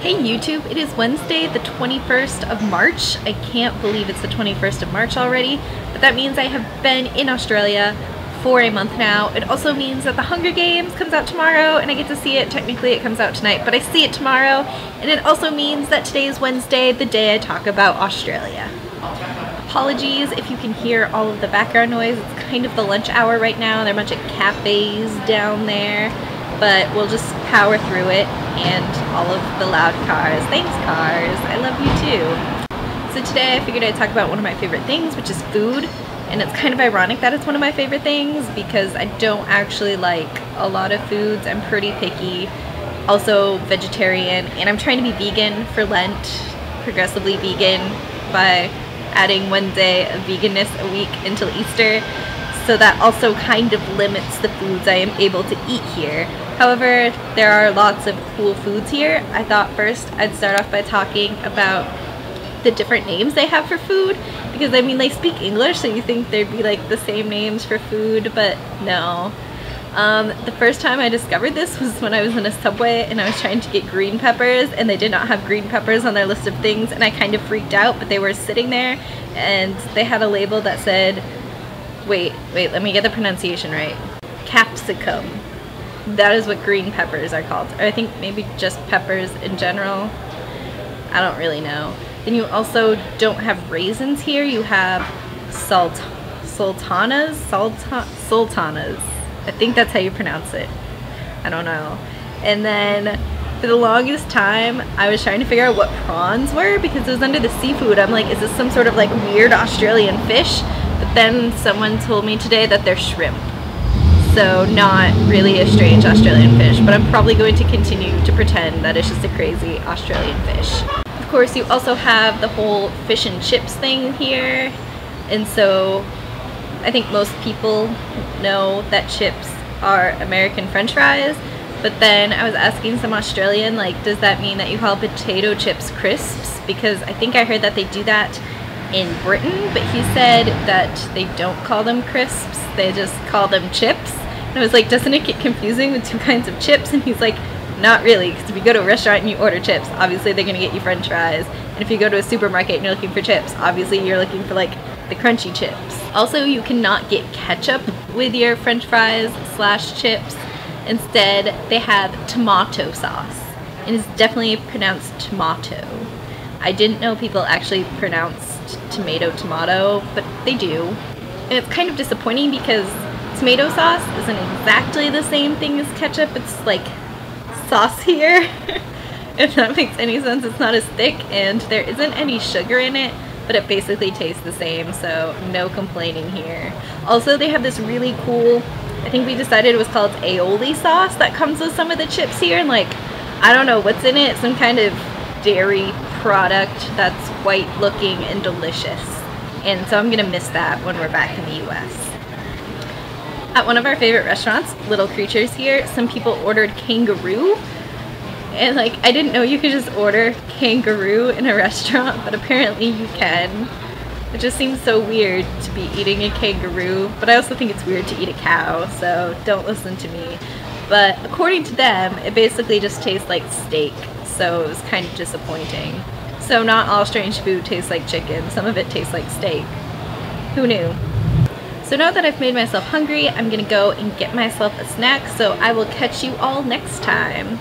Hey YouTube, it is Wednesday the 21st of March. I can't believe it's the 21st of March already, but that means I have been in Australia for a month now. It also means that the Hunger Games comes out tomorrow and I get to see it. Technically it comes out tonight, but I see it tomorrow. And it also means that today is Wednesday, the day I talk about Australia. Apologies if you can hear all of the background noise. It's kind of the lunch hour right now. There are a bunch of cafes down there, but we'll just power through it. And all of the loud cars. Thanks, cars. I love you too. So today I figured I'd talk about one of my favorite things, which is food. And it's kind of ironic that it's one of my favorite things because I don't actually like a lot of foods. I'm pretty picky. Also vegetarian, and I'm trying to be vegan for Lent, progressively vegan by adding one day of veganness a week until Easter. So that also kind of limits the foods I am able to eat here. However, there are lots of cool foods here. I thought first I'd start off by talking about the different names they have for food, because I mean they speak English, so you think there'd be like the same names for food, but no. The first time I discovered this was when I was in a Subway and I was trying to get green peppers and they did not have green peppers on their list of things, and I kind of freaked out, but they were sitting there and they had a label that said, wait, let me get the pronunciation right. Capsicum. That is what green peppers are called. Or I think maybe just peppers in general. I don't really know. Then you also don't have raisins here. You have sultanas. I think that's how you pronounce it. I don't know. And then for the longest time, I was trying to figure out what prawns were because it was under the seafood. I'm like, is this some sort of like weird Australian fish? But then someone told me today that they're shrimp. So not really a strange Australian fish, but I'm probably going to continue to pretend that it's just a crazy Australian fish. Of course, you also have the whole fish and chips thing here. And so I think most people know that chips are American French fries. But then I was asking some Australian, like, does that mean that you call potato chips crisps? Because I think I heard that they do that in Britain, but he said that they don't call them crisps, they just call them chips. And I was like, doesn't it get confusing with two kinds of chips? And he's like, not really, because if you go to a restaurant and you order chips, obviously they're going to get you French fries. And if you go to a supermarket and you're looking for chips, obviously you're looking for like the crunchy chips. Also, you cannot get ketchup with your French fries / chips. Instead, they have tomato sauce. And it's definitely pronounced tomato. I didn't know people actually pronounced tomato, but they do. And it's kind of disappointing because tomato sauce isn't exactly the same thing as ketchup. It's like saucier. If that makes any sense. It's not as thick and there isn't any sugar in it, but it basically tastes the same, so no complaining here. Also, they have this really cool, I think we decided it was called aioli sauce that comes with some of the chips here, and like, I don't know what's in it, some kind of dairy product that's white looking and delicious. And so I'm gonna miss that when we're back in the US. At one of our favorite restaurants, Little Creatures here, some people ordered kangaroo. And like, I didn't know you could just order kangaroo in a restaurant, but apparently you can. It just seems so weird to be eating a kangaroo, but I also think it's weird to eat a cow, so don't listen to me. But according to them, it basically just tastes like steak, so it was kind of disappointing. So not all strange food tastes like chicken, some of it tastes like steak. Who knew? So now that I've made myself hungry, I'm gonna go and get myself a snack, so I will catch you all next time.